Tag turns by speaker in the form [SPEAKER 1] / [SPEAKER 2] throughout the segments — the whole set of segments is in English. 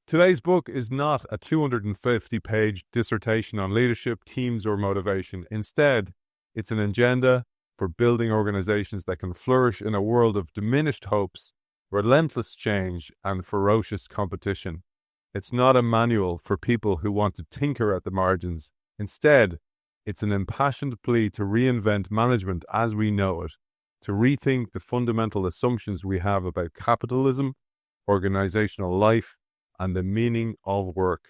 [SPEAKER 1] Today's book is not a 250-page dissertation on leadership, teams, or motivation. Instead, it's an agenda for building organizations that can flourish in a world of diminished hopes, relentless change, and ferocious competition. It's not a manual for people who want to tinker at the margins. Instead, it's an impassioned plea to reinvent management as we know it, to rethink the fundamental assumptions we have about capitalism, organizational life, and the meaning of work.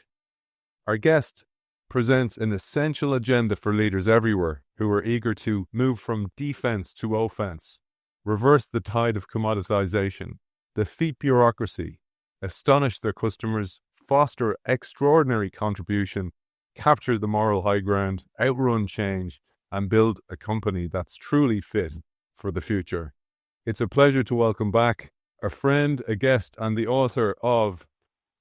[SPEAKER 1] Our guest presents an essential agenda for leaders everywhere who are eager to move from defense to offense, reverse the tide of commoditization, defeat bureaucracy, astonish their customers, foster extraordinary contribution, capture the moral high ground, outrun change, and build a company that's truly fit for the future. It's a pleasure to welcome back a friend, a guest, and the author of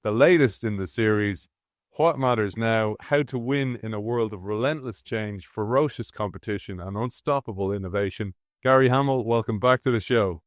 [SPEAKER 1] the latest in the series, What Matters Now? How to Win in a World of Relentless Change, Ferocious Competition, and Unstoppable Innovation. Gary Hamel, welcome back to the show.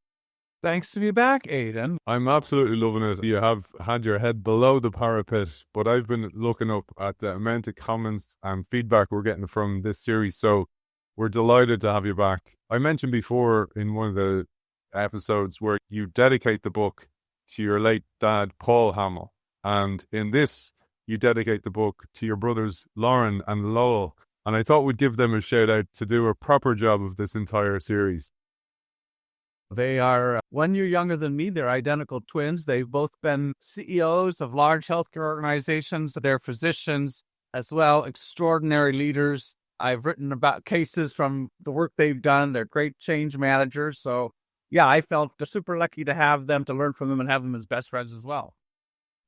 [SPEAKER 2] Thanks to be back, Aidan.
[SPEAKER 1] I'm absolutely loving it. You have had your head below the parapet, but I've been looking up at the amount of comments and feedback we're getting from this series, so we're delighted to have you back. I mentioned before in one of the episodes where you dedicate the book to your late dad, Paul Hamel. And in this, you dedicate the book to your brothers, Lauren and Lowell. And I thought we'd give them a shout out to do a proper job of this entire series.
[SPEAKER 2] They are 1 year younger than me. They're identical twins. They've both been CEOs of large healthcare organizations. They're physicians as well, extraordinary leaders. I've written about cases from the work they've done. They're great change managers. So, yeah, I felt super lucky to have them, to learn from them and have them as best friends as well.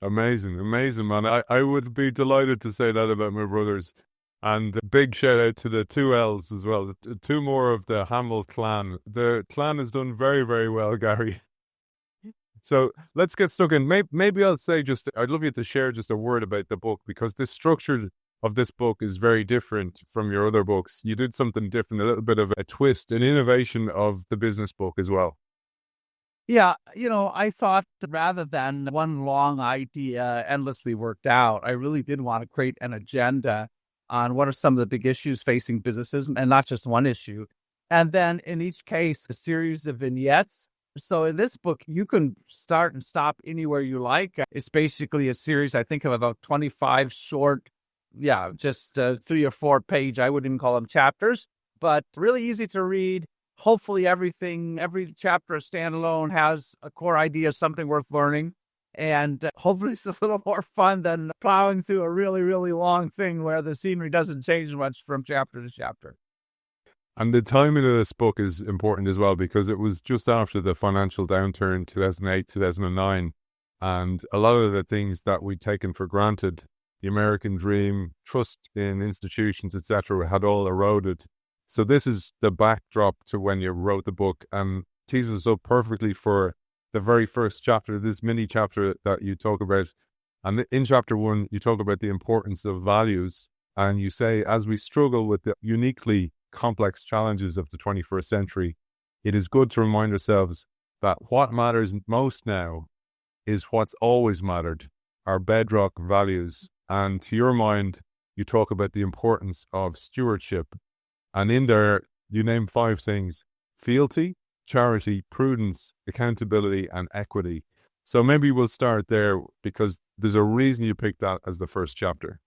[SPEAKER 1] Amazing, man. I would be delighted to say that about my brothers. And a big shout out to the two L's as well, two more of the Hamel clan. The clan has done very, very well, Gary. So let's get stuck in. Maybe I'll say I'd love you to share just a word about the book, because the structure of this book is very different from your other books. You did something different, a little bit of a twist, an innovation of the business book as well.
[SPEAKER 2] Yeah, I thought rather than one long idea endlessly worked out, I really did want to create an agenda on what are some of the big issues facing businesses, and not just one issue. And then in each case, a series of vignettes. So in this book, you can start and stop anywhere you like. It's basically a series, I think, of about 25 short, just 3 or 4 page, I wouldn't even call them chapters, but really easy to read. Hopefully every chapter standalone has a core idea, something worth learning. And hopefully it's a little more fun than plowing through a really, really long thing where the scenery doesn't change much from chapter to chapter.
[SPEAKER 1] And the timing of this book is important as well, because it was just after the financial downturn, 2008, 2009. And a lot of the things that we'd taken for granted, the American dream, trust in institutions, etc., had all eroded. So this is the backdrop to when you wrote the book, and teases up perfectly for the very first chapter, this mini chapter that you talk about. And in chapter 1, you talk about the importance of values. And you say, as we struggle with the uniquely complex challenges of the 21st century, it is good to remind ourselves that what matters most now is what's always mattered, our bedrock values. And to your mind, you talk about the importance of stewardship. And in there, you name 5 things: fealty, charity, prudence, accountability, and equity. So maybe we'll start there, because there's a reason you picked that as the first chapter.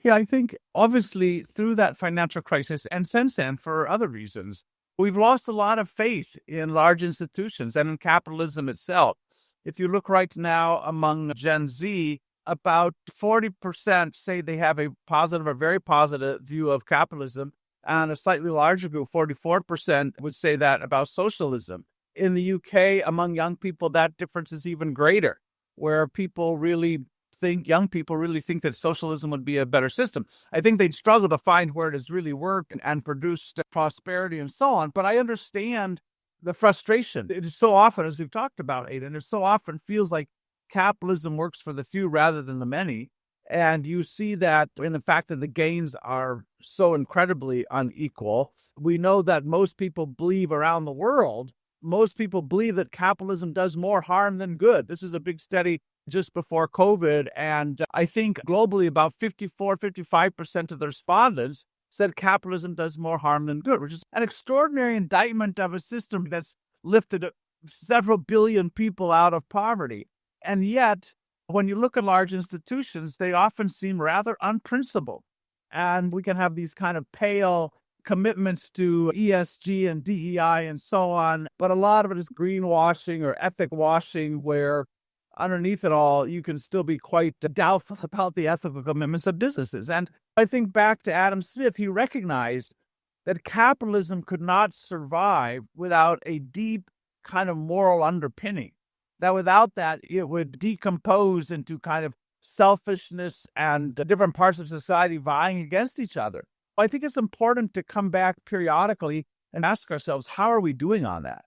[SPEAKER 2] Yeah, I think obviously through that financial crisis, and since then for other reasons, we've lost a lot of faith in large institutions and in capitalism itself. If you look right now among Gen Z, about 40% say they have a positive or very positive view of capitalism, and a slightly larger group, 44%, would say that about socialism. In the UK, among young people, that difference is even greater, where young people really think that socialism would be a better system. I think they'd struggle to find where it has really worked and produced prosperity and so on, but I understand the frustration. It is so often, as we've talked about, Aidan, it so often feels like capitalism works for the few rather than the many. And you see that in the fact that the gains are so incredibly unequal. We know that most people believe around the world, most people believe that capitalism does more harm than good. This is a big study just before COVID. And I think globally about 55% of the respondents said capitalism does more harm than good, which is an extraordinary indictment of a system that's lifted several billion people out of poverty. And yet, when you look at large institutions, they often seem rather unprincipled. And we can have these kind of pale commitments to ESG and DEI and so on, but a lot of it is greenwashing or ethic washing, where underneath it all, you can still be quite doubtful about the ethical commitments of businesses. And I think back to Adam Smith, he recognized that capitalism could not survive without a deep kind of moral underpinning, that without that, it would decompose into kind of selfishness and different parts of society vying against each other. I think it's important to come back periodically and ask ourselves, how are we doing on that?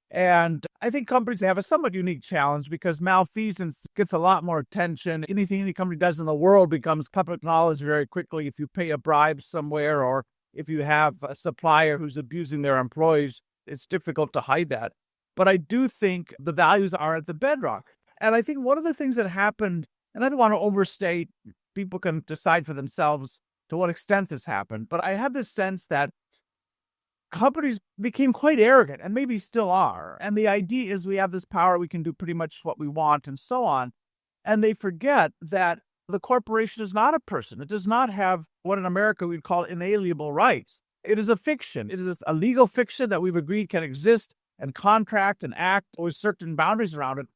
[SPEAKER 2] And I think companies have a somewhat unique challenge because malfeasance gets a lot more attention. Anything any company does in the world becomes public knowledge very quickly. If you pay a bribe somewhere or if you have a supplier who's abusing their employees, it's difficult to hide that. But I do think the values are at the bedrock. And I think one of the things that happened, and I don't want to overstate, people can decide for themselves to what extent this happened, but I have this sense that companies became quite arrogant, and maybe still are. And the idea is we have this power, we can do pretty much what we want and so on. And they forget that the corporation is not a person. It does not have what in America we'd call inalienable rights. It is a fiction. It is a legal fiction that we've agreed can exist and contract and act with certain boundaries around it.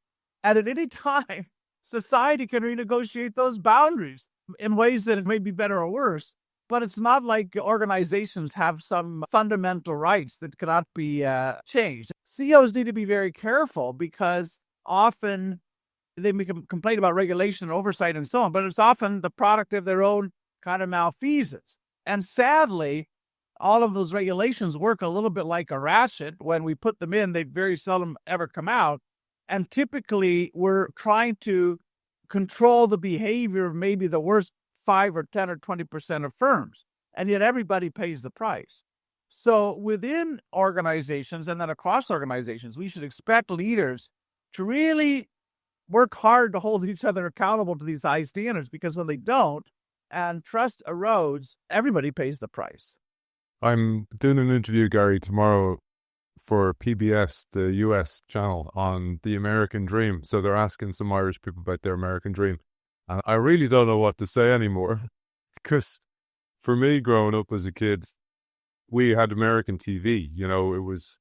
[SPEAKER 2] And at any time, society can renegotiate those boundaries in ways that it may be better or worse. But it's not like organizations have some fundamental rights that cannot be changed. CEOs need to be very careful because often they complain about regulation and oversight and so on, but it's often the product of their own kind of malfeasance. And sadly, all of those regulations work a little bit like a ratchet. When we put them in, they very seldom ever come out. And typically, we're trying to control the behavior of maybe the worst 5 or 10 or 20% of firms, and yet everybody pays the price. So within organizations and then across organizations, we should expect leaders to really work hard to hold each other accountable to these high standards, because when they don't and trust erodes, everybody pays the price.
[SPEAKER 1] I'm doing an interview, Gary, tomorrow for PBS, the US channel, on the American dream. So they're asking some Irish people about their American dream. And I really don't know what to say anymore, because for me, growing up as a kid, we had American TV. You know, it was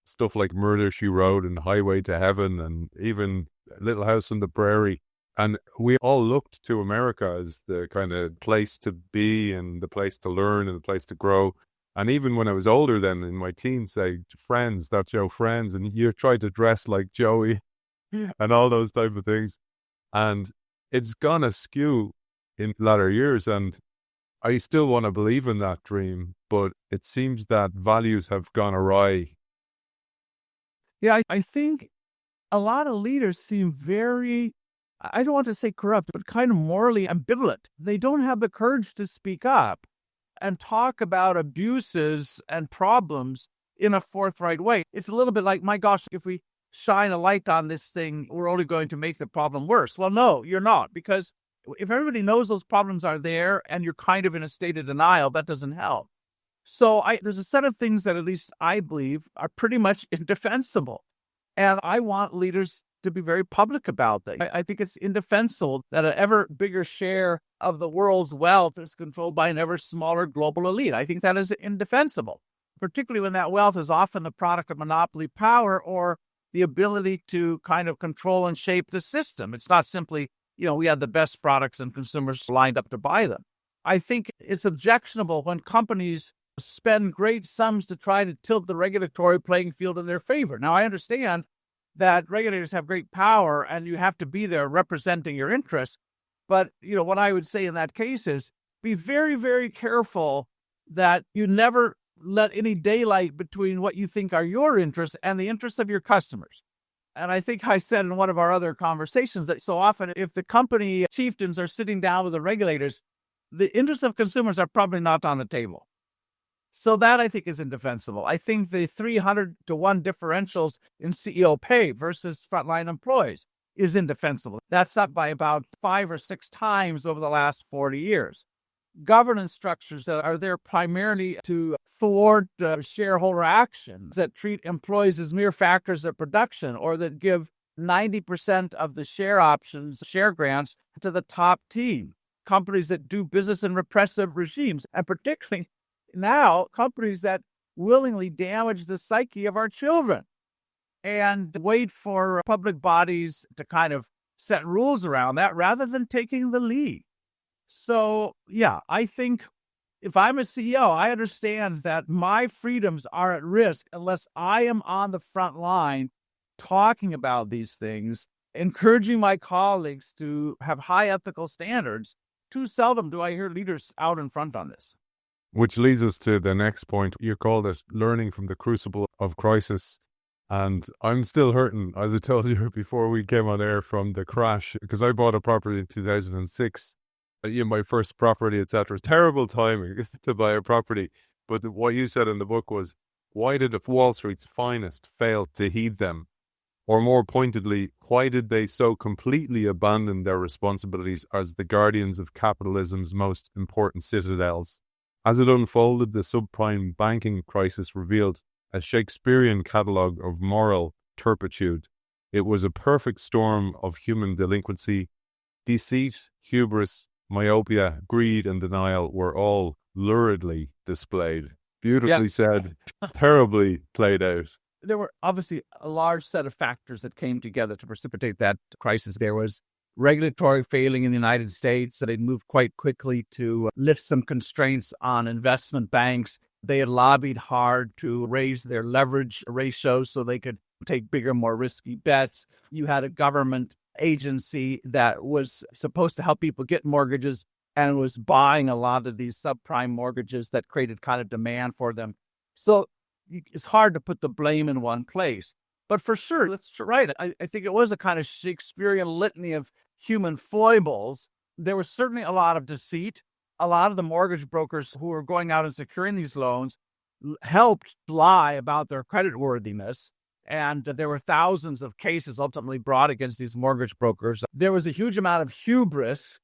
[SPEAKER 1] stuff like Murder, She Wrote and Highway to Heaven and even Little House on the Prairie. And we all looked to America as the kind of place to be and the place to learn and the place to grow. And even when I was older then, in my teens, say, Friends, that show Friends, and you tried to dress like Joey and all those type of things. And it's gone askew in latter years, and I still want to believe in that dream, but it seems that values have gone awry.
[SPEAKER 2] Yeah, I think a lot of leaders seem very, I don't want to say corrupt, but kind of morally ambivalent. They don't have the courage to speak up and talk about abuses and problems in a forthright way. It's a little bit like, my gosh, if we shine a light on this thing, we're only going to make the problem worse. Well, no, you're not, because if everybody knows those problems are there and you're kind of in a state of denial, that doesn't help. So there's a set of things that at least I believe are pretty much indefensible. And I want leaders to be very public about that. I think it's indefensible that an ever bigger share of the world's wealth is controlled by an ever smaller global elite. I think that is indefensible, particularly when that wealth is often the product of monopoly power or the ability to kind of control and shape the system. It's not simply, we have the best products and consumers lined up to buy them. I think it's objectionable when companies spend great sums to try to tilt the regulatory playing field in their favor. Now, I understand that regulators have great power and you have to be there representing your interests. But, what I would say in that case is be very, very careful that you never let any daylight between what you think are your interests and the interests of your customers. And I think I said in one of our other conversations that so often if the company chieftains are sitting down with the regulators, the interests of consumers are probably not on the table. So that I think is indefensible. I think the 300-to-1 differentials in CEO pay versus frontline employees, is indefensible. That's up by about 5 or 6 times over the last 40 years. Governance structures that are there primarily to thwart shareholder actions that treat employees as mere factors of production, or that give 90% of the share options, share grants to the top team. Companies that do business in repressive regimes, and particularly now, companies that willingly damage the psyche of our children and wait for public bodies to kind of set rules around that rather than taking the lead. So, yeah, I think if I'm a CEO, I understand that my freedoms are at risk unless I am on the front line talking about these things, encouraging my colleagues to have high ethical standards. Too seldom do I hear leaders out in front on this.
[SPEAKER 1] Which leads us to the next point. You called it learning from the crucible of crisis. And I'm still hurting, as I told you before we came on air, from the crash, because I bought a property in 2006. My first property, etc. Terrible timing to buy a property. But what you said in the book was, why did Wall Street's finest fail to heed them? Or more pointedly, why did they so completely abandon their responsibilities as the guardians of capitalism's most important citadels? As it unfolded, the subprime banking crisis revealed a Shakespearean catalogue of moral turpitude. It was a perfect storm of human delinquency. Deceit, hubris, myopia, greed, and denial were all luridly displayed. Beautifully said, terribly played out.
[SPEAKER 2] There were obviously a large set of factors that came together to precipitate that crisis. There was regulatory failing in the United States, that they'd moved quite quickly to lift some constraints on investment banks. They had lobbied hard to raise their leverage ratios so they could take bigger, more risky bets. You had a government agency that was supposed to help people get mortgages and was buying a lot of these subprime mortgages that created kind of demand for them. So it's hard to put the blame in one place. But for sure, that's right. I think it was a kind of Shakespearean litany of human foibles. There was certainly a lot of deceit. A lot of the mortgage brokers who were going out and securing these loans helped lie about their creditworthiness. And there were thousands of cases ultimately brought against these mortgage brokers. There was a huge amount of hubris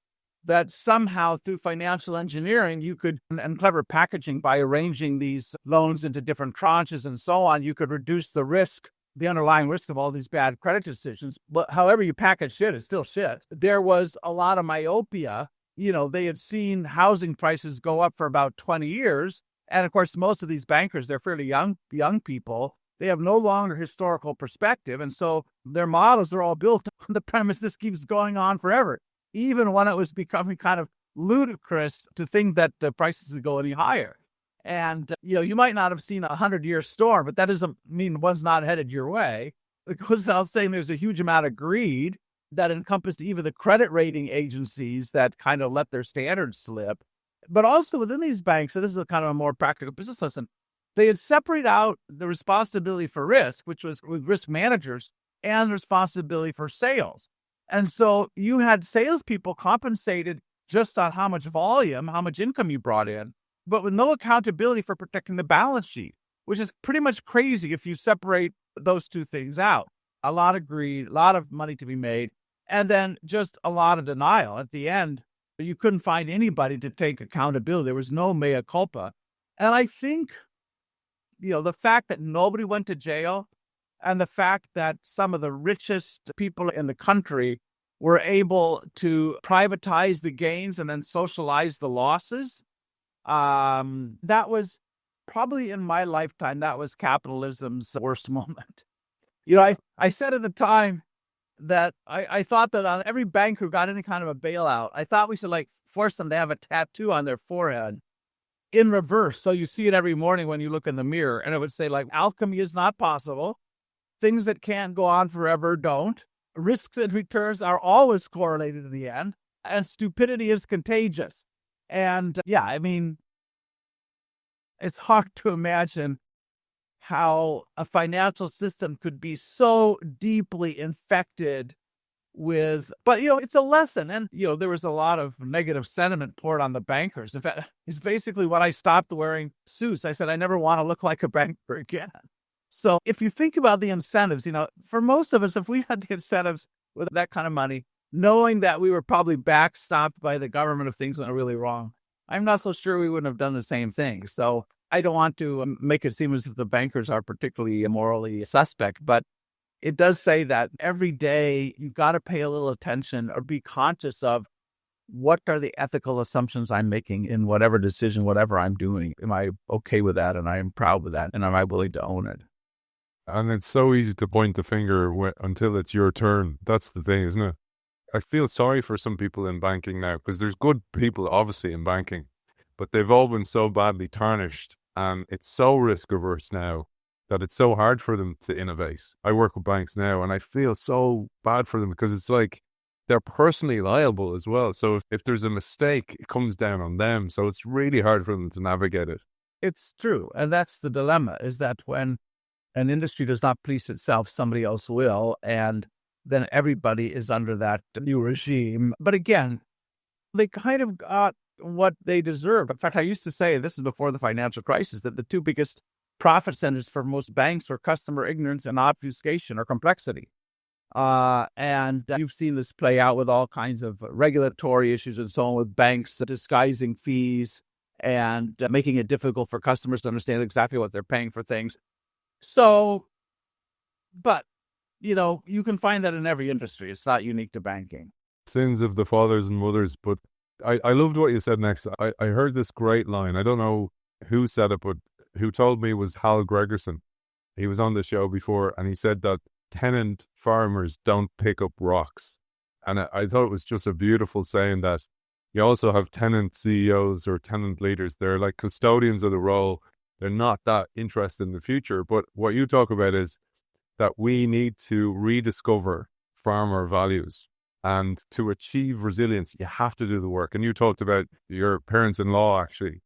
[SPEAKER 2] that somehow through financial engineering you could, and clever packaging by arranging these loans into different tranches and so on, you could reduce the risk, the underlying risk of all these bad credit decisions. But however you package shit, it's still shit. There was a lot of myopia. They had seen housing prices go up for about 20 years. And of course, most of these bankers, they're fairly young people. They have no longer historical perspective. And so their models are all built on the premise this keeps going on forever, even when it was becoming kind of ludicrous to think that the prices would go any higher. And, you might not have seen a 100-year storm, but that doesn't mean one's not headed your way. It goes without saying there's a huge amount of greed that encompassed even the credit rating agencies that kind of let their standards slip. But also within these banks, so this is a kind of a more practical business lesson, they had separated out the responsibility for risk, which was with risk managers, and the responsibility for sales. And so you had salespeople compensated just on how much volume, how much income you brought in, but with no accountability for protecting the balance sheet, which is pretty much crazy if you separate those two things out. A lot of greed, a lot of money to be made, and then just a lot of denial. At the end, you couldn't find anybody to take accountability. There was no mea culpa. And I think, the fact that nobody went to jail and the fact that some of the richest people in the country were able to privatize the gains and then socialize the losses, that was probably in my lifetime, that was capitalism's worst moment. I said at the time that I thought that on every bank who got any kind of a bailout, I thought we should force them to have a tattoo on their forehead in reverse. So you see it every morning when you look in the mirror, and it would say alchemy is not possible. Things that can't go on forever don't. Risks and returns are always correlated in the end, and stupidity is contagious. And it's hard to imagine how a financial system could be so deeply infected with, but it's a lesson. And there was a lot of negative sentiment poured on the bankers. In fact, it's basically when I stopped wearing suits. I said I never want to look like a banker again. So if you think about the incentives, for most of us, if we had the incentives with that kind of money, knowing that we were probably backstopped by the government if things went really wrong. I'm not so sure we wouldn't have done the same thing. So I don't want to make it seem as if the bankers are particularly morally suspect, but it does say that every day you've got to pay a little attention or be conscious of what are the ethical assumptions I'm making in whatever decision, whatever I'm doing. Am I okay with that? And I am proud with that. And am I willing to own it?
[SPEAKER 1] And it's so easy to point the finger until it's your turn. That's the thing, isn't it? I feel sorry for some people in banking now, because there's good people, obviously, in banking, but they've all been so badly tarnished, and it's so risk averse now that it's so hard for them to innovate. I work with banks now, and I feel so bad for them because it's like they're personally liable as well. So if there's a mistake, it comes down on them. So it's really hard for them to navigate it.
[SPEAKER 2] It's true. And that's the dilemma, is that when an industry does not police itself, somebody else will. And then everybody is under that new regime. But again, they kind of got what they deserve. In fact, I used to say, this is before the financial crisis, that the two biggest profit centers for most banks were customer ignorance and obfuscation or complexity. And you've seen this play out with all kinds of regulatory issues and so on, with banks disguising fees and making it difficult for customers to understand exactly what they're paying for things. So, but, you can find that in every industry. It's not unique to banking.
[SPEAKER 1] Sins of the fathers and mothers. But I loved what you said next. I heard this great line. I don't know who said it, but who told me it was Hal Gregerson. He was on the show before, and he said that tenant farmers don't pick up rocks. And I thought it was just a beautiful saying, that you also have tenant CEOs or tenant leaders. They're like custodians of the role. They're not that interested in the future. But what you talk about is that we need to rediscover farmer values. And to achieve resilience, you have to do the work. And you talked about your parents-in-law, actually,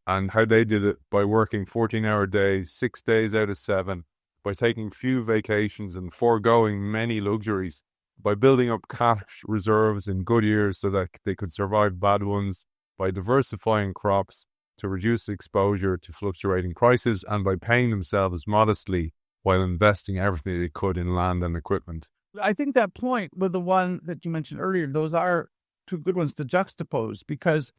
[SPEAKER 1] and how they did it by working 14-hour days, 6 days out of 7, by taking few vacations and foregoing many luxuries, by building up cash reserves in good years so that they could survive bad ones, by diversifying crops to reduce exposure to fluctuating prices, and by paying themselves modestly while investing everything they could in land and equipment.
[SPEAKER 2] I think that point with the one that you mentioned earlier, those are two good ones to juxtapose, because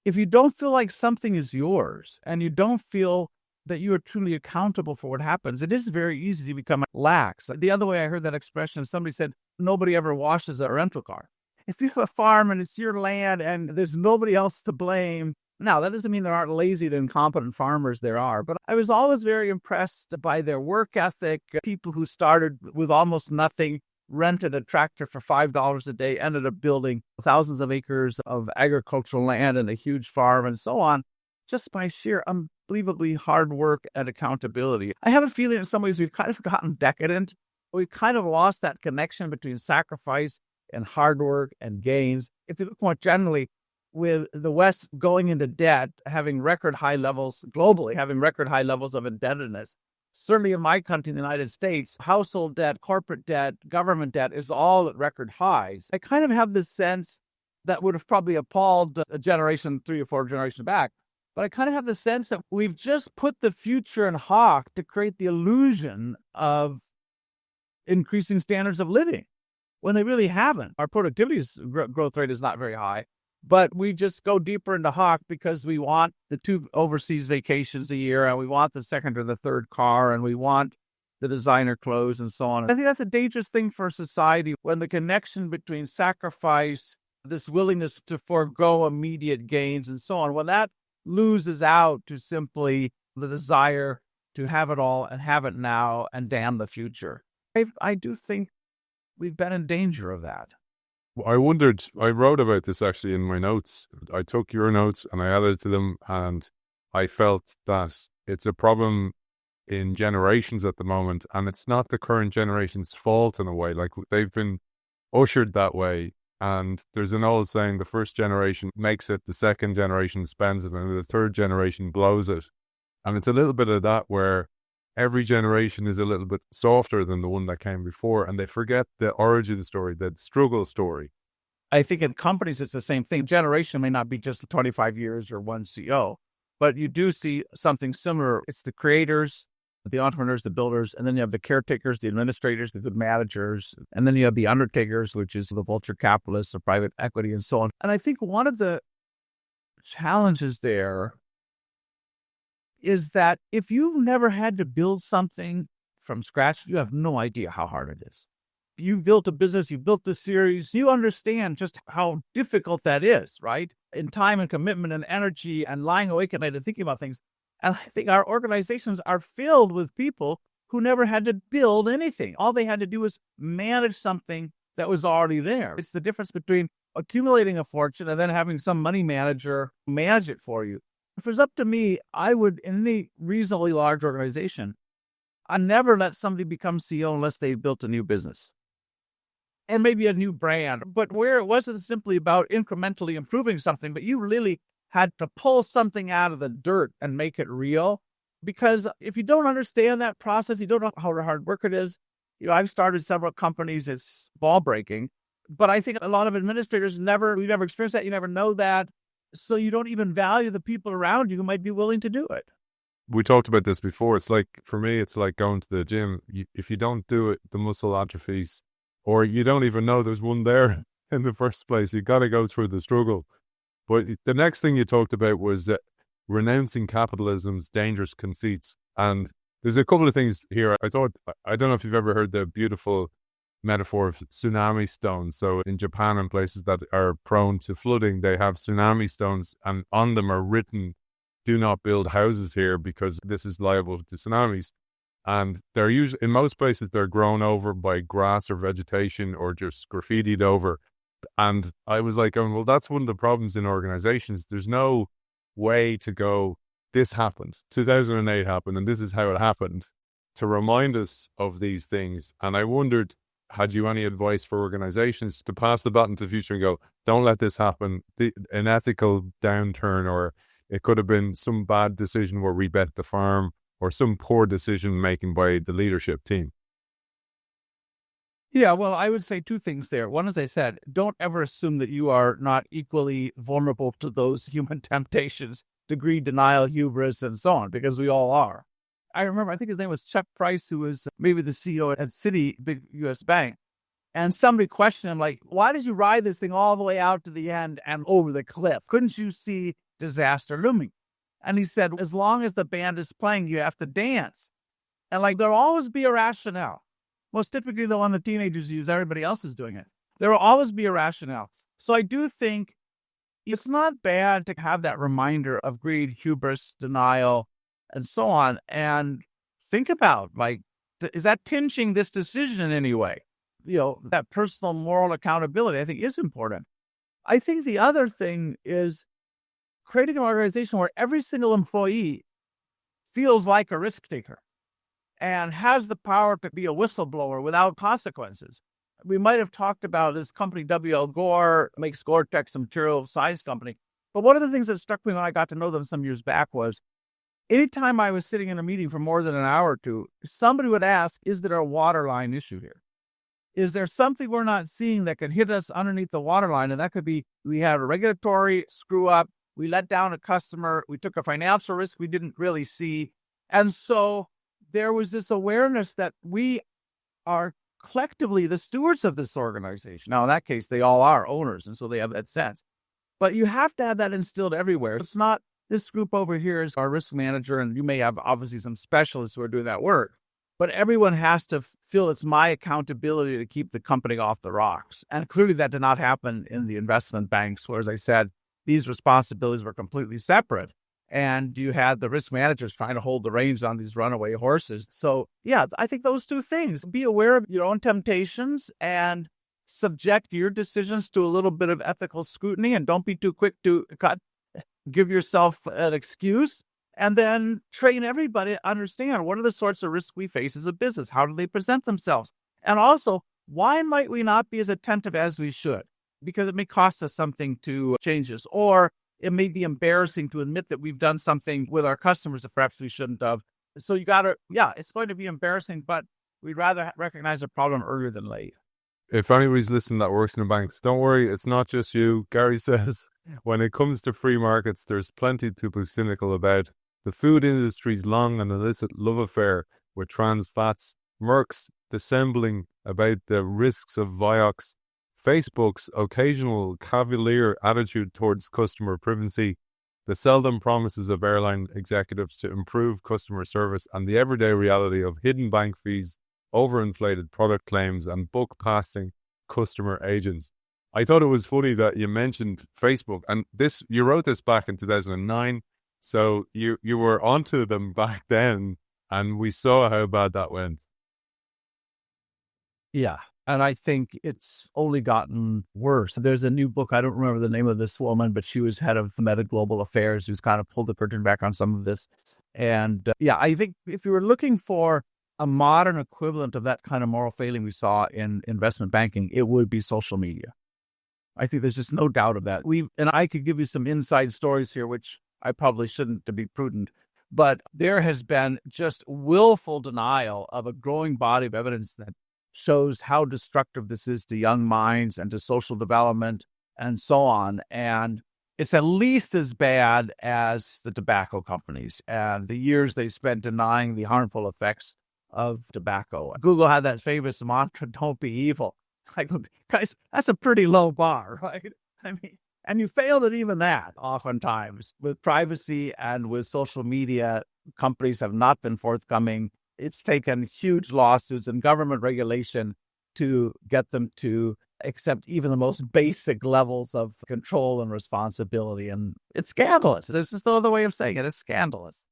[SPEAKER 2] if you don't feel like something is yours and you don't feel that you are truly accountable for what happens, it is very easy to become lax. The other way I heard that expression, somebody said, nobody ever washes a rental car. If you have a farm and it's your land and there's nobody else to blame, now that doesn't mean there aren't lazy and incompetent farmers, there are, but I was always very impressed by their work ethic. People who started with almost nothing, rented a tractor for $5 a day, ended up building thousands of acres of agricultural land and a huge farm and so on, just by sheer unbelievably hard work and accountability. I have a feeling in some ways we've kind of gotten decadent. We've kind of lost that connection between sacrifice and hard work and gains. If you look more generally, with the West going into debt, having record high levels globally, having record high levels of indebtedness, certainly in my country, in the United States, household debt, corporate debt, government debt is all at record highs. I kind of have this sense that would have probably appalled a generation, 3 or 4 generations back. But I kind of have the sense that we've just put the future in hawk to create the illusion of increasing standards of living when they really haven't. Our productivity growth rate is not very high, but we just go deeper into hawk because we want the 2 overseas vacations a year, and we want the second or the third car, and we want the designer clothes and so on. I think that's a dangerous thing for society, when the connection between sacrifice, this willingness to forego immediate gains and so on, when that loses out to simply the desire to have it all and have it now and damn the future. I do think we've been in danger of that.
[SPEAKER 1] I wondered, I wrote about this actually in my notes. I took your notes and I added to them, and I felt that it's a problem in generations at the moment, and it's not the current generation's fault in a way. Like, they've been ushered that way, and there's an old saying, the first generation makes it, the second generation spends it, and the third generation blows it. And it's a little bit of that, where every generation is a little bit softer than the one that came before, and they forget the origin story, the struggle story.
[SPEAKER 2] I think in companies, it's the same thing. Generation may not be just 25 years or one CEO, but you do see something similar. It's the creators the entrepreneurs, the builders, and then you have the caretakers, the administrators, the good managers, and then you have the undertakers, which is the vulture capitalists, the private equity, and so on. And I think one of the challenges there is that if you've never had to build something from scratch, you have no idea how hard it is. You've built a business, you've built the series, you understand just how difficult that is, right? In time and commitment and energy and lying awake at night and thinking about things. And I think our organizations are filled with people who never had to build anything. All they had to do was manage something that was already there. It's the difference between accumulating a fortune and then having some money manager manage it for you. If it was up to me, I would, in any reasonably large organization, I'd never let somebody become CEO unless they built a new business and maybe a new brand, but where it wasn't simply about incrementally improving something, but you really had to pull something out of the dirt and make it real. Because if you don't understand that process, you don't know how hard work it is. I've started several companies, it's ball breaking, but I think a lot of administrators we never experienced that. You never know that. So you don't even value the people around you who might be willing to do it.
[SPEAKER 1] We talked about this before. It's like, for me, it's like going to the gym. If you don't do it, the muscle atrophies, or you don't even know there's one there in the first place. You got to go through the struggle. But the next thing you talked about was renouncing capitalism's dangerous conceits. And there's a couple of things here. I don't know if you've ever heard the beautiful metaphor of tsunami stones. So in Japan and places that are prone to flooding, they have tsunami stones, and on them are written, "Do not build houses here because this is liable to tsunamis." And they're usually, in most places, they're grown over by grass or vegetation or just graffitied over. And I was like, well, that's one of the problems in organizations. There's no way to go, this happened, 2008 happened, and this is how it happened, to remind us of these things. And I wondered, had you any advice for organizations to pass the baton to the future and go, don't let this happen, an ethical downturn, or it could have been some bad decision where we bet the farm, or some poor decision making by the leadership team?
[SPEAKER 2] Yeah, well, I would say two things there. One, as I said, don't ever assume that you are not equally vulnerable to those human temptations, greed, denial, hubris, and so on, because we all are. I remember, I think his name was Chuck Price, who was maybe the CEO at Citi, big U.S. bank. And somebody questioned him, like, why did you ride this thing all the way out to the end and over the cliff? Couldn't you see disaster looming? And he said, as long as the band is playing, you have to dance. And there'll always be a rationale. Most typically the one the teenagers use, everybody else is doing it. There will always be a rationale. So I do think it's not bad to have that reminder of greed, hubris, denial, and so on. And think about, is that tinging this decision in any way? That personal moral accountability, I think, is important. I think the other thing is creating an organization where every single employee feels like a risk taker and has the power to be a whistleblower without consequences. We might have talked about this company, W.L. Gore, makes Gore-Tex, a material science company. But one of the things that struck me when I got to know them some years back was, anytime I was sitting in a meeting for more than an hour or two, somebody would ask, is there a waterline issue here? Is there something we're not seeing that could hit us underneath the waterline? And that could be, we had a regulatory screw up, we let down a customer, we took a financial risk we didn't really see. And so there was this awareness that we are collectively the stewards of this organization. Now, in that case, they all are owners, and so they have that sense. But you have to have that instilled everywhere. It's not, this group over here is our risk manager, and you may have obviously some specialists who are doing that work. But everyone has to feel it's my accountability to keep the company off the rocks. And clearly that did not happen in the investment banks, where, as I said, these responsibilities were completely separate. And you had the risk managers trying to hold the reins on these runaway horses. So, yeah, I think those two things, be aware of your own temptations and subject your decisions to a little bit of ethical scrutiny, and don't be too quick to give yourself an excuse. And then train everybody to understand, what are the sorts of risks we face as a business? How do they present themselves? And also, why might we not be as attentive as we should? Because it may cost us something to change this, or it may be embarrassing to admit that we've done something with our customers that perhaps we shouldn't have. So it's going to be embarrassing, but we'd rather recognize the problem earlier than late.
[SPEAKER 1] If anybody's listening that works in the banks, don't worry, it's not just you. Gary says, when it comes to free markets, there's plenty to be cynical about. the food industry's long and illicit love affair with trans fats, Merck's dissembling about the risks of Vioxx, Facebook's occasional cavalier attitude towards customer privacy, the seldom promises of airline executives to improve customer service, and the everyday reality of hidden bank fees, overinflated product claims, and book-passing customer agents. I thought it was funny that you mentioned Facebook, and you wrote this back in 2009, so you were onto them back then, and we saw how bad that went.
[SPEAKER 2] Yeah. And I think it's only gotten worse. There's a new book. I don't remember the name of this woman, but she was head of Meta Global Affairs, who's kind of pulled the curtain back on some of this. And I think if you were looking for a modern equivalent of that kind of moral failing we saw in investment banking, it would be social media. I think there's just no doubt of that. And I could give you some inside stories here, which I probably shouldn't to be prudent, but there has been just willful denial of a growing body of evidence that shows how destructive this is to young minds and to social development and so on. And it's at least as bad as the tobacco companies and the years they spent denying the harmful effects of tobacco. Google had that famous mantra, "Don't be evil." Like, guys, that's a pretty low bar, right? I mean, and you failed at even that oftentimes. With privacy and with social media, companies have not been forthcoming. It's taken huge lawsuits and government regulation to get them to accept even the most basic levels of control and responsibility. And it's scandalous. There's just no other way of saying it. It's scandalous.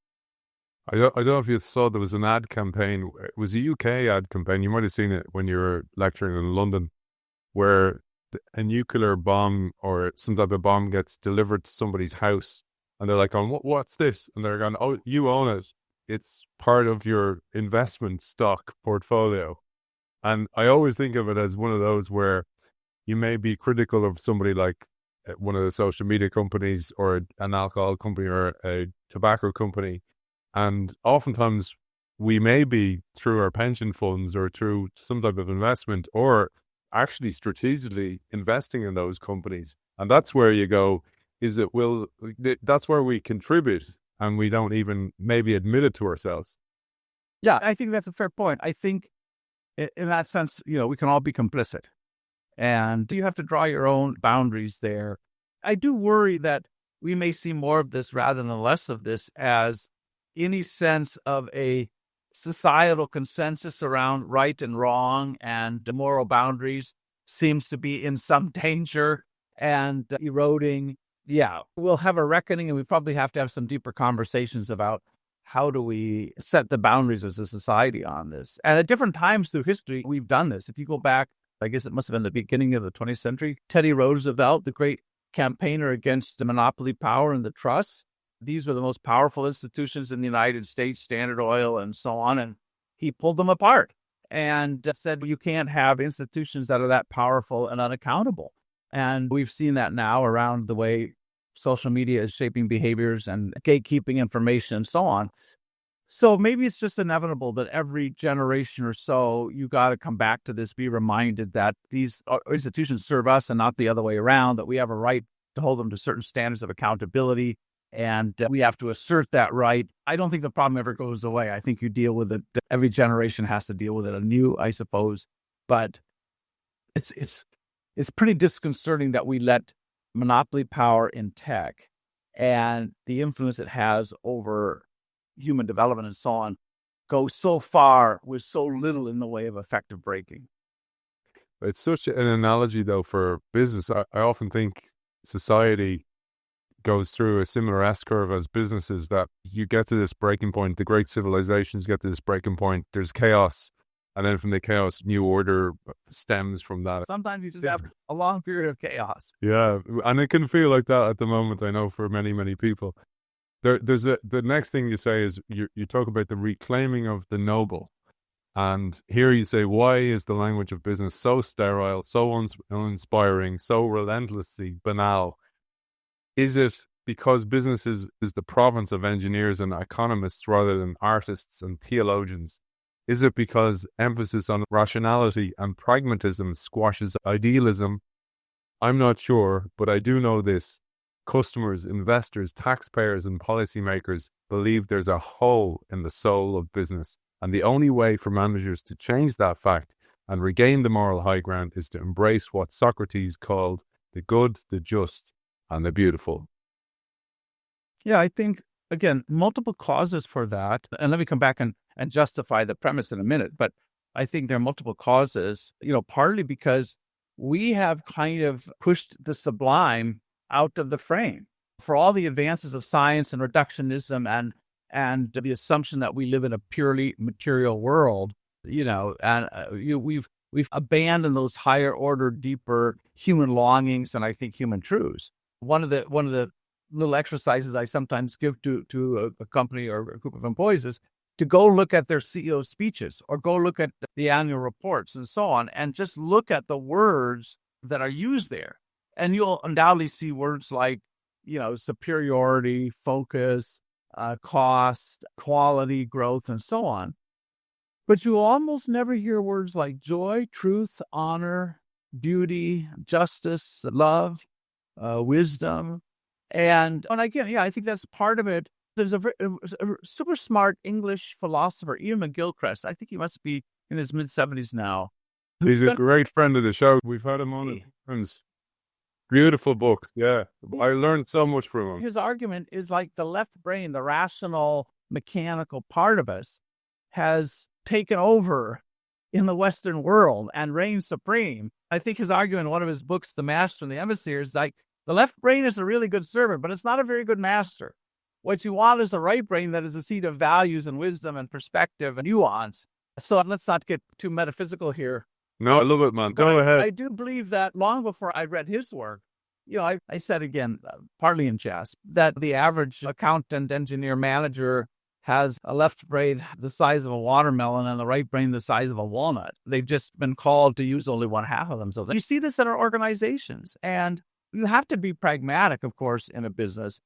[SPEAKER 1] I don't know if you saw there was an ad campaign. It was a UK ad campaign. You might have seen it when you were lecturing in London, where a nuclear bomb or some type of bomb gets delivered to somebody's house. And they're like, what's this? And they're going, oh, you own it. It's part of your investment stock portfolio. And I always think of it as one of those where you may be critical of somebody like one of the social media companies or an alcohol company or a tobacco company. And oftentimes we may be through our pension funds or through some type of investment or actually strategically investing in those companies. And that's where you go, that's where we contribute. And we don't even maybe admit it to ourselves.
[SPEAKER 2] Yeah, I think that's a fair point. I think in that sense, we can all be complicit. And you have to draw your own boundaries there. I do worry that we may see more of this rather than less of this as any sense of a societal consensus around right and wrong and moral boundaries seems to be in some danger and eroding. Yeah, we'll have a reckoning, and we probably have to have some deeper conversations about how do we set the boundaries as a society on this. And at different times through history, we've done this. If you go back, I guess it must have been the beginning of the 20th century, Teddy Roosevelt, the great campaigner against the monopoly power and the trusts. These were the most powerful institutions in the United States, Standard Oil and so on. And he pulled them apart and said, you can't have institutions that are that powerful and unaccountable. And we've seen that now around the way social media is shaping behaviors and gatekeeping information and so on. So maybe it's just inevitable that every generation or so, you got to come back to this, be reminded that these institutions serve us and not the other way around, that we have a right to hold them to certain standards of accountability. And we have to assert that right. I don't think the problem ever goes away. I think you deal with it. Every generation has to deal with it anew, I suppose. But it's pretty disconcerting that we let monopoly power in tech and the influence it has over human development and so on go so far with so little in the way of effective braking.
[SPEAKER 1] It's such an analogy, though, for business. I often think society goes through a similar S-curve as businesses, that you get to this breaking point. The great civilizations get to this breaking point. There's chaos. And then from the chaos, new order stems from that.
[SPEAKER 2] Sometimes you just have a long period of chaos.
[SPEAKER 1] Yeah, and it can feel like that at the moment, I know, for many, many people. The next thing you say is you talk about the reclaiming of the noble. And here you say, why is the language of business so sterile, so uninspiring, so relentlessly banal? Is it because business is the province of engineers and economists rather than artists and theologians? Is it because emphasis on rationality and pragmatism squashes idealism? I'm not sure, but I do know this. Customers, investors, taxpayers, and policymakers believe there's a hole in the soul of business. And the only way for managers to change that fact and regain the moral high ground is to embrace what Socrates called the good, the just, and the beautiful.
[SPEAKER 2] Yeah, I think, again, multiple causes for that. And let me come back and justify the premise in a minute. But I think there are multiple causes, partly because we have kind of pushed the sublime out of the frame. For all the advances of science and reductionism and the assumption that we live in a purely material world, we've abandoned those higher order, deeper human longings and I think human truths. One of the little exercises I sometimes give to a company or a group of employees is to go look at their CEO speeches or go look at the annual reports and so on, and just look at the words that are used there. And you'll undoubtedly see words like, superiority, focus, cost, quality, growth, and so on. But you almost never hear words like joy, truth, honor, beauty, justice, love, wisdom. And again, I think that's part of it. There's a super smart English philosopher, Ian McGilchrist. I think he must be in his mid-70s now.
[SPEAKER 1] He's a great friend of the show. We've had him on at times. Beautiful books, yeah. I learned so much from him.
[SPEAKER 2] His argument is like the left brain, the rational, mechanical part of us, has taken over in the Western world and reigns supreme. I think his argument in one of his books, The Master and the Emissary, is like the left brain is a really good servant, but it's not a very good master. What you want is the right brain that is a seat of values and wisdom and perspective and nuance. So let's not get too metaphysical here.
[SPEAKER 1] No, I love it, man. Go ahead.
[SPEAKER 2] I do believe that long before I read his work, I said again, partly in jest, that the average accountant, engineer, manager has a left brain the size of a watermelon and the right brain the size of a walnut. They've just been called to use only one half of themselves. And you see this in our organizations. And you have to be pragmatic, of course, in a business.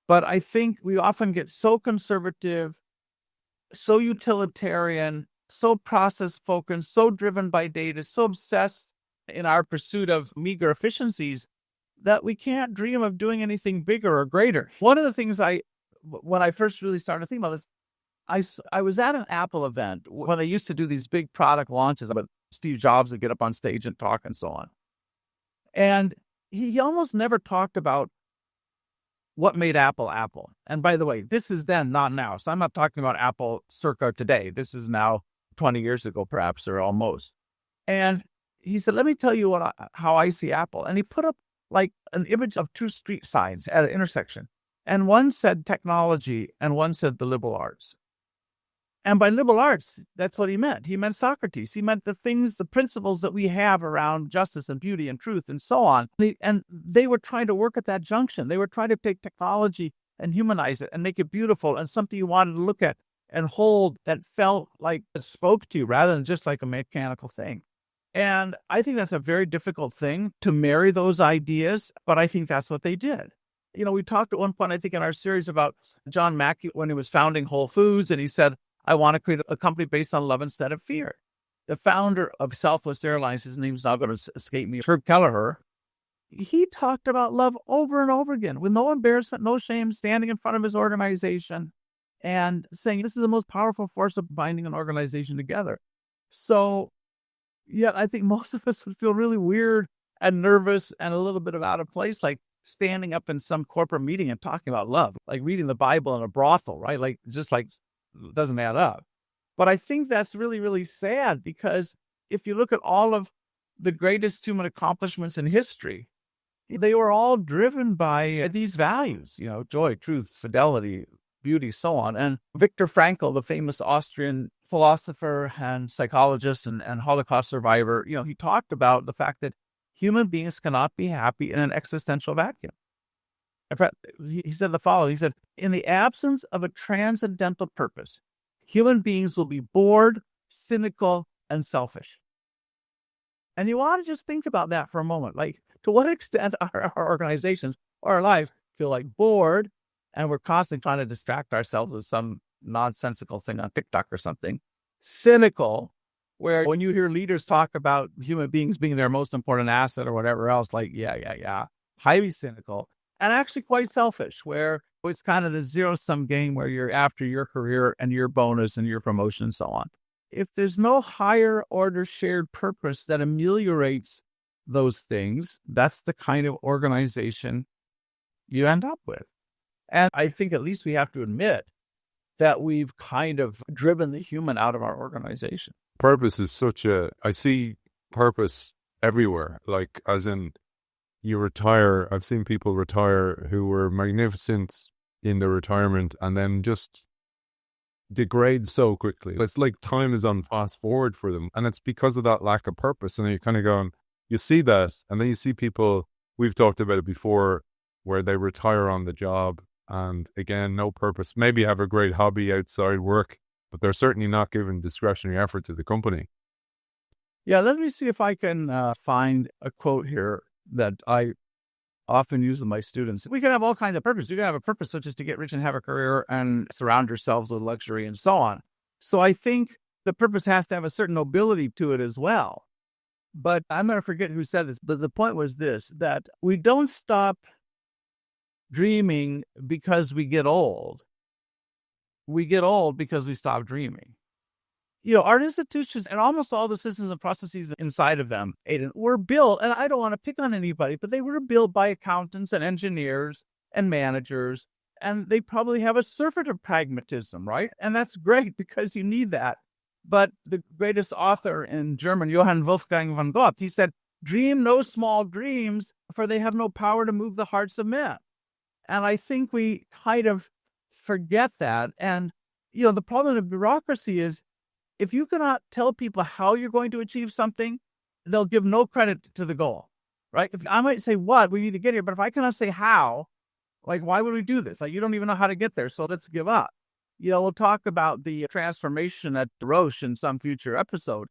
[SPEAKER 2] But I think we often get so conservative, so utilitarian, so process-focused, so driven by data, so obsessed in our pursuit of meager efficiencies that we can't dream of doing anything bigger or greater. One of the things when I first really started thinking about this, I was at an Apple event when they used to do these big product launches, but Steve Jobs would get up on stage and talk and so on. And he almost never talked about what made Apple Apple. And by the way, this is then, not now. So I'm not talking about Apple circa today. This is now 20 years ago, perhaps, or almost. And he said, let me tell you how I see Apple. And he put up like an image of two street signs at an intersection. And one said technology and one said the liberal arts. And by liberal arts, that's what he meant. He meant Socrates. He meant the principles that we have around justice and beauty and truth and so on. And they were trying to work at that junction. They were trying to take technology and humanize it and make it beautiful and something you wanted to look at and hold that felt like it spoke to you rather than just like a mechanical thing. And I think that's a very difficult thing to marry those ideas, but I think that's what they did. We talked at one point, I think, in our series about John Mackey when he was founding Whole Foods, and he said, I want to create a company based on love instead of fear. The founder of Southwest Airlines, his name's not going to escape me, Herb Kelleher, he talked about love over and over again with no embarrassment, no shame, standing in front of his organization and saying, this is the most powerful force of binding an organization together. So, yeah, I think most of us would feel really weird and nervous and a little bit of out of place, like standing up in some corporate meeting and talking about love, like reading the Bible in a brothel, right? Like, just like, it doesn't add up. But I think that's really, really sad, because if you look at all of the greatest human accomplishments in history, they were all driven by these values, joy, truth, fidelity, beauty, so on. And Viktor Frankl, the famous Austrian philosopher and psychologist and Holocaust survivor, he talked about the fact that human beings cannot be happy in an existential vacuum. In fact, he said the following. He said, in the absence of a transcendental purpose, human beings will be bored, cynical, and selfish. And you want to just think about that for a moment. Like, to what extent our organizations or our life feel like bored, and we're constantly trying to distract ourselves with some nonsensical thing on TikTok or something. Cynical, where when you hear leaders talk about human beings being their most important asset or whatever else, like, yeah. Highly cynical. and actually quite selfish, where it's kind of the zero-sum game where you're after your career and your bonus and your promotion and so on. If there's no higher order shared purpose that ameliorates those things, that's the kind of organization you end up with. And I think at least we have to admit that we've kind of driven the human out of our organization.
[SPEAKER 1] Purpose is I see purpose everywhere. Like, as in, you retire. I've seen people retire who were magnificent in their retirement and then just degrade so quickly. It's like time is on fast forward for them. And it's because of that lack of purpose. And you're kind of going, you see that. And then you see people, we've talked about it before, where they retire on the job. And again, no purpose. Maybe have a great hobby outside work, but they're certainly not giving discretionary effort to the company.
[SPEAKER 2] Yeah, let me see if I can find a quote here that I often use with my students. We can have all kinds of purpose. You can have a purpose such as to get rich and have a career and surround yourselves with luxury and so on. So I think the purpose has to have a certain nobility to it as well. But I'm going to forget who said this, but the point was this, that we don't stop dreaming because we get old. We get old because we stop dreaming. Our institutions and almost all the systems and processes inside of them, Aidan, were built, and I don't want to pick on anybody, but they were built by accountants and engineers and managers, and they probably have a surfeit of pragmatism, right? And that's great because you need that. But the greatest author in German, Johann Wolfgang von Goethe, he said, "Dream no small dreams, for they have no power to move the hearts of men." And I think we kind of forget that. And, the problem of bureaucracy is, if you cannot tell people how you're going to achieve something, they'll give no credit to the goal, right? If I might say what we need to get here, but if I cannot say how, like, why would we do this? Like, you don't even know how to get there, so let's give up. We'll talk about the transformation at Roche in some future episode,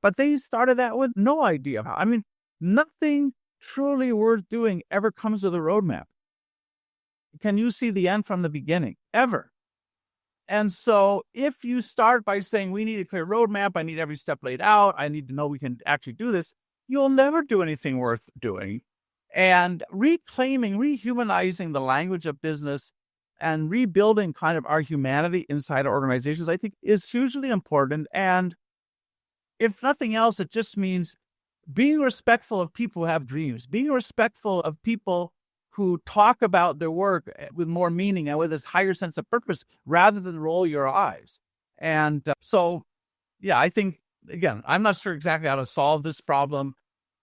[SPEAKER 2] but they started that with no idea of how. I mean, nothing truly worth doing ever comes with a roadmap. Can you see the end from the beginning? Ever. And so if you start by saying, we need a clear roadmap, I need every step laid out, I need to know we can actually do this, you'll never do anything worth doing. And reclaiming, rehumanizing the language of business and rebuilding kind of our humanity inside our organizations, I think is hugely important. And if nothing else, it just means being respectful of people who have dreams, being respectful of people who talk about their work with more meaning and with this higher sense of purpose rather than roll your eyes. And I think, again, I'm not sure exactly how to solve this problem,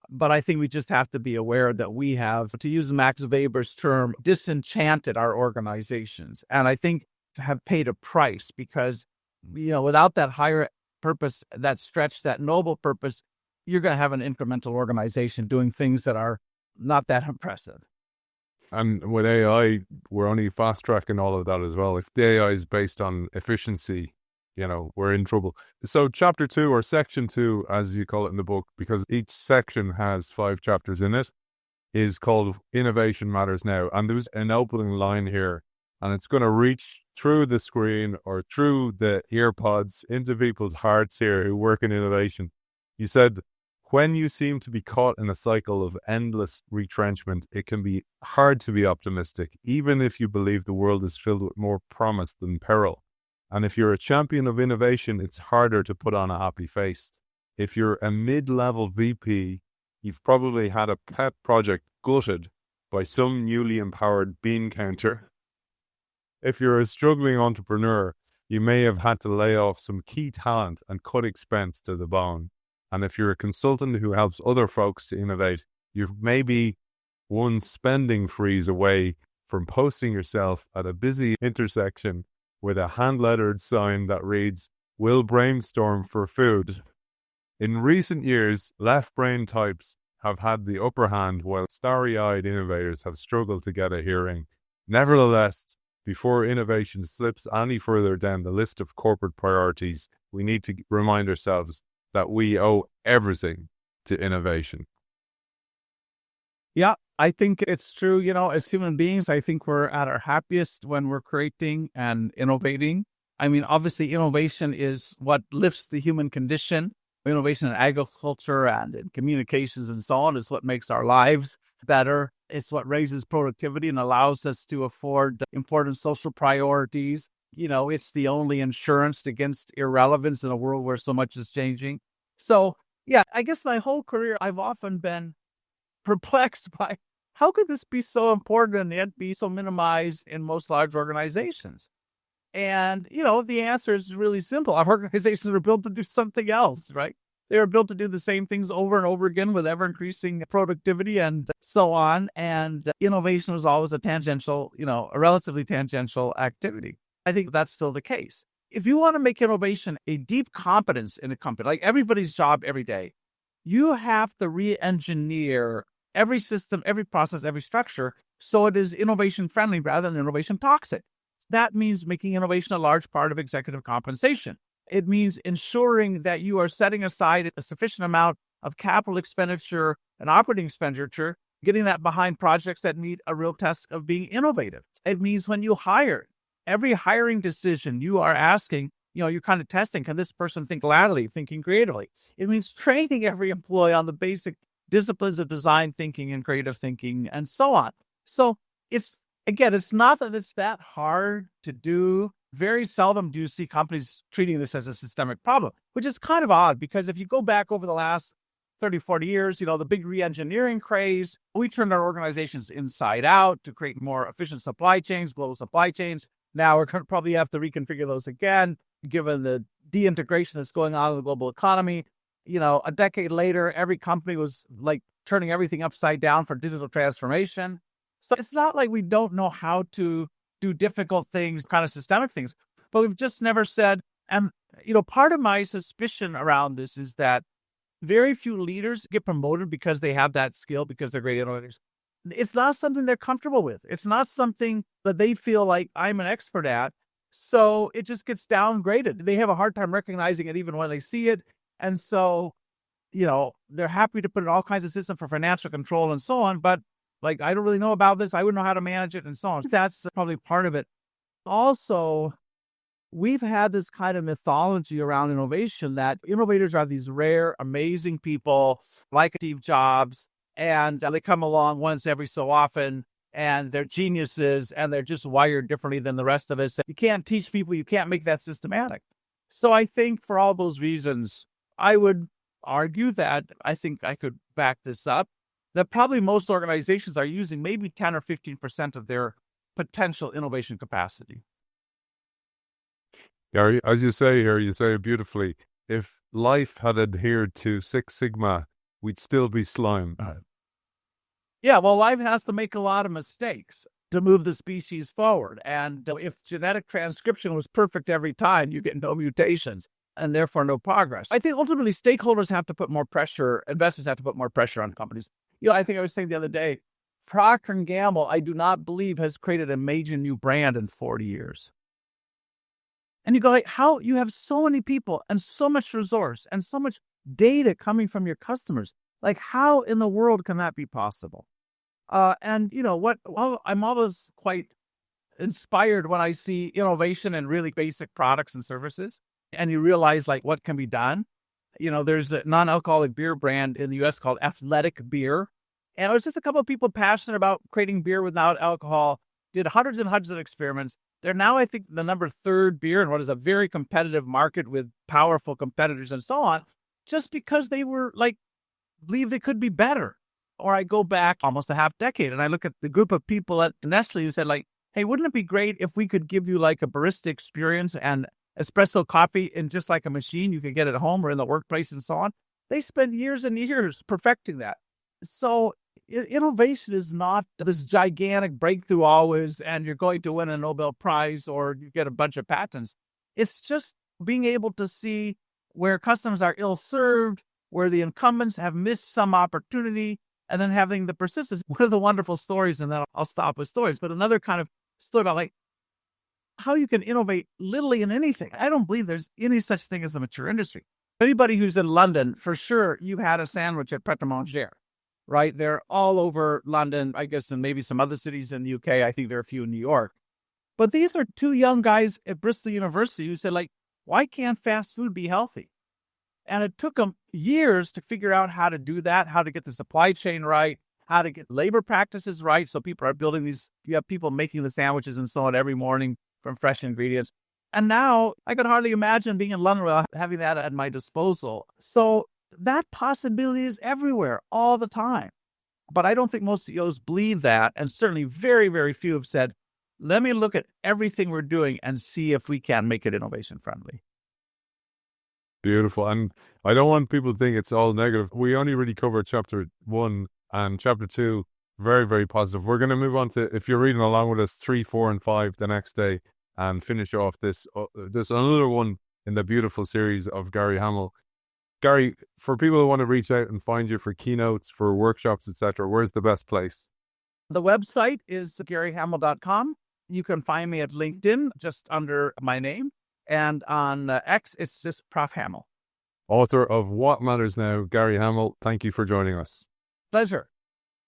[SPEAKER 2] but I think we just have to be aware that we have, to use Max Weber's term, disenchanted our organizations. And I think have paid a price because, without that higher purpose, that stretch, that noble purpose, you're going to have an incremental organization doing things that are not that impressive.
[SPEAKER 1] And with AI, we're only fast tracking all of that as well. If the AI is based on efficiency, we're in trouble. So chapter 2, or section 2, as you call it in the book, because each section has 5 chapters in it, is called Innovation Matters Now. And there's an opening line here, and it's going to reach through the screen or through the earpods into people's hearts here who work in innovation. You said, when you seem to be caught in a cycle of endless retrenchment, it can be hard to be optimistic, even if you believe the world is filled with more promise than peril. And if you're a champion of innovation, it's harder to put on a happy face. If you're a mid-level VP, you've probably had a pet project gutted by some newly empowered bean counter. If you're a struggling entrepreneur, you may have had to lay off some key talent and cut expense to the bone. And if you're a consultant who helps other folks to innovate, you're maybe one spending freeze away from posting yourself at a busy intersection with a hand-lettered sign that reads, "We'll brainstorm for food." In recent years, left-brain types have had the upper hand while starry-eyed innovators have struggled to get a hearing. Nevertheless, before innovation slips any further down the list of corporate priorities, we need to remind ourselves that we owe everything to innovation.
[SPEAKER 2] Yeah, I think it's true. As human beings, I think we're at our happiest when we're creating and innovating. I mean, obviously, innovation is what lifts the human condition. Innovation in agriculture and in communications and so on is what makes our lives better. It's what raises productivity and allows us to afford important social priorities. It's the only insurance against irrelevance in a world where so much is changing. So, yeah, I guess my whole career, I've often been perplexed by how could this be so important and yet be so minimized in most large organizations? And, the answer is really simple. Our organizations were built to do something else, right? They were built to do the same things over and over again with ever increasing productivity and so on. And innovation was always a relatively tangential activity. I think that's still the case. If you want to make innovation a deep competence in a company, like everybody's job every day, you have to re-engineer every system, every process, every structure so it is innovation friendly rather than innovation toxic. That means making innovation a large part of executive compensation. It means ensuring that you are setting aside a sufficient amount of capital expenditure and operating expenditure, getting that behind projects that meet a real test of being innovative. It means when you hire, every hiring decision you are asking, you're kind of testing, can this person think laterally, thinking creatively? It means training every employee on the basic disciplines of design thinking and creative thinking and so on. So it's not that it's that hard to do. Very seldom do you see companies treating this as a systemic problem, which is kind of odd because if you go back over the last 30, 40 years, the big re-engineering craze, we turned our organizations inside out to create more efficient supply chains, global supply chains. Now we're going to probably have to reconfigure those again, given the de-integration that's going on in the global economy. A decade later, every company was like turning everything upside down for digital transformation. So it's not like we don't know how to do difficult things, kind of systemic things, but we've just never said, and, part of my suspicion around this is that very few leaders get promoted because they have that skill, because they're great innovators. It's not something they're comfortable with. It's not something that they feel like I'm an expert at. So it just gets downgraded. They have a hard time recognizing it even when they see it. And so, they're happy to put in all kinds of systems for financial control and so on, but I don't really know about this. I wouldn't know how to manage it and so on. That's probably part of it. Also, we've had this kind of mythology around innovation that innovators are these rare, amazing people like Steve Jobs, and they come along once every so often, and they're geniuses, and they're just wired differently than the rest of us. You can't teach people. You can't make that systematic. So I think for all those reasons, I would argue that I think I could back this up, that probably most organizations are using maybe 10 or 15% of their potential innovation capacity.
[SPEAKER 1] Gary, as you say here, you say it beautifully. If life had adhered to Six Sigma, we'd still be slime.
[SPEAKER 2] Yeah, well, life has to make a lot of mistakes to move the species forward. And if genetic transcription was perfect every time, you get no mutations and therefore no progress. I think ultimately stakeholders have to put more pressure, investors have to put more pressure on companies. I think I was saying the other day, Procter & Gamble, I do not believe has created a major new brand in 40 years. And you go, how you have so many people and so much resource and so much data coming from your customers. How in the world can that be possible? And I'm always quite inspired when I see innovation in really basic products and services, and you realize what can be done. There's a non-alcoholic beer brand in the U.S. called Athletic Beer. And it was just a couple of people passionate about creating beer without alcohol, did hundreds and hundreds of experiments. They're now, I think, the number 3rd beer in what is a very competitive market with powerful competitors and so on, just because they were believe they could be better. Or I go back almost a half decade and I look at the group of people at Nestle who said hey, wouldn't it be great if we could give you a barista experience and espresso coffee in just like a machine you could get at home or in the workplace and so on? They spend years and years perfecting that. So innovation is not this gigantic breakthrough always, and you're going to win a Nobel Prize or you get a bunch of patents. It's just being able to see where customers are ill-served, where the incumbents have missed some opportunity, and then having the persistence. One of the wonderful stories, and then I'll stop with stories, but another kind of story about how you can innovate literally in anything. I don't believe there's any such thing as a mature industry. Anybody who's in London, for sure, you've had a sandwich at Pret-a-Manger, right? They're all over London, I guess, and maybe some other cities in the UK. I think there are a few in New York. But these are 2 young guys at Bristol University who said, why can't fast food be healthy? And it took them years to figure out how to do that, how to get the supply chain right, how to get labor practices right. So people are building you have people making the sandwiches and so on every morning from fresh ingredients. And now I could hardly imagine being in London without having that at my disposal. So that possibility is everywhere all the time. But I don't think most CEOs believe that. And certainly very, very few have said, let me look at everything we're doing and see if we can make it innovation friendly.
[SPEAKER 1] Beautiful. And I don't want people to think it's all negative. We only really covered chapter 1 and chapter 2. Very, very positive. We're going to move on to, if you're reading along with us, 3, 4, and 5 the next day and finish off this another one in the beautiful series of Gary Hamel. Gary, for people who want to reach out and find you for keynotes, for workshops, etc., where's the best place?
[SPEAKER 2] The website is garyhamel.com. You can find me at LinkedIn, just under my name. And on X, it's just Prof. Hamel.
[SPEAKER 1] Author of What Matters Now, Gary Hamel. Thank you for joining us.
[SPEAKER 2] Pleasure.